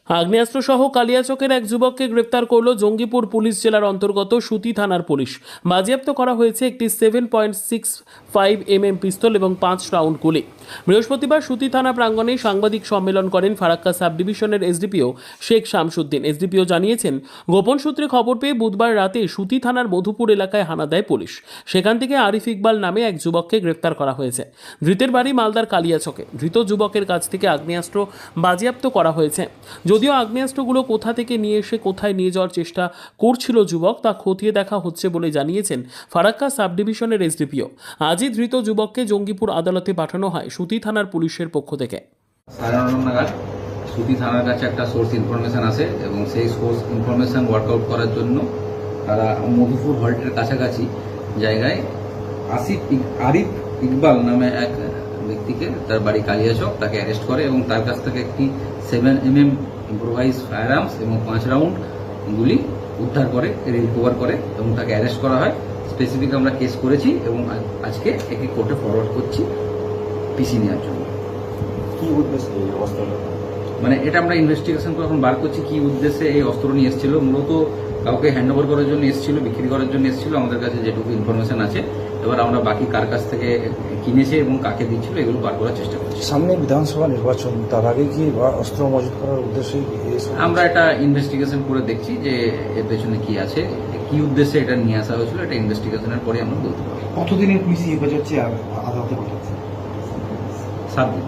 আগ্নেয়াস্ত্র সহ কালিয়াচকের এক যুবককে গ্রেপ্তার করল জঙ্গিপুর পুলিশ জেলার অন্তর্গত সুতি থানার পুলিশ। বাজেয়াপ্ত করা হয়েছে একটি 7.65 পিস্তল এবং 5 রাউন্ড গুলি। বৃহস্পতিবার সুতি থানা প্রাঙ্গণে সাংবাদিক সম্মেলন করেন ফারাক্কা সাব ডিভিশনের এসডিপিও শেখ শামসুদ্দিন। এসডিপিও জানিয়েছেন, গোপন সূত্রে খবর পেয়ে বুধবার রাতে সুতি থানার মধুপুর এলাকায় হানা দেয় পুলিশ। সেখান থেকে আরিফ ইকবাল নামে এক যুবককে গ্রেপ্তার করা হয়েছে। ধৃতের বাড়ি মালদার কালিয়াচকে। ধৃত যুবকের কাছ থেকে আগ্নেয়াস্ত্র বাজেয়াপ্ত করা হয়েছে। যদিও আগ্নেয়াস্ত্রগুলো কোথা থেকে নিয়ে এসে কোথায় নিয়ে যাওয়ার চেষ্টা করছিল যুবক তা খতিয়ে দেখা হচ্ছে বলে জানিয়েছেন ফারাক্কা সাব ডিভিশনের এসডিপিও। আজই ধৃত যুবককে জঙ্গিপুর আদালতে পাঠানো হয় সুতি থানার পুলিশের পক্ষ থেকে। 9:30 নাগাদ সুতি থানার কাছে একটা সোর্স ইনফরমেশন আসে এবং সেই সোর্স ইনফরমেশন ওয়ার্কআউট করার জন্য তারা মধুপুর হল্টের কাছাকাছি জায়গায় আরিফ ইকবাল নামে এক ব্যক্তিকে, তার বাড়ি কালিয়াচক, তাকে অ্যারেস্ট করে এবং তার কাছ থেকে একটি 7mm ইম্প্রোভাইজ ফায়ার আর্মস এবং 5 রাউন্ড গুলি উদ্ধার করে, রিকভার করে এবং তাকে অ্যারেস্ট করা হয়। স্পেসিফিক আমরা কেস করেছি এবং আজকে একে কোর্টে ফরওয়ার্ড করছি পিসি নেওয়ার জন্য। কি উদ্দেশ্যে এই অস্ত্র? মানে এটা আমরা ইনভেস্টিগেশন করে এখন বার করছি কি উদ্দেশ্যে এই অস্ত্র নিয়ে এসেছিল। মূলত কাউকে হ্যান্ড ওভার করার জন্য এসেছিল, বিক্রি করার জন্য এসেছিল, আমাদের কাছে যেটুকু ইনফরমেশন আছে। এবার আমরা বাকি কার কাছ থেকে কিনেছে এবং কাকে দিচ্ছিল এগুলো বার করার চেষ্টা করছি। সামনে বিধানসভা নির্বাচন, তার আগে কি অস্ত্র মজুত করার উদ্দেশ্যে আমরা এটা ইনভেস্টিগেশন করে দেখছি যে এর পেছনে কি আছে, কি উদ্দেশ্যে এটা নিয়ে আসা হয়েছিল। এটা ইনভেস্টিগেশনের পরে আমরা বলতে পারবো। কতদিনের পুলিশি হেফাজত হচ্ছে আদালতে পাঠাচ্ছে? 7 দিন।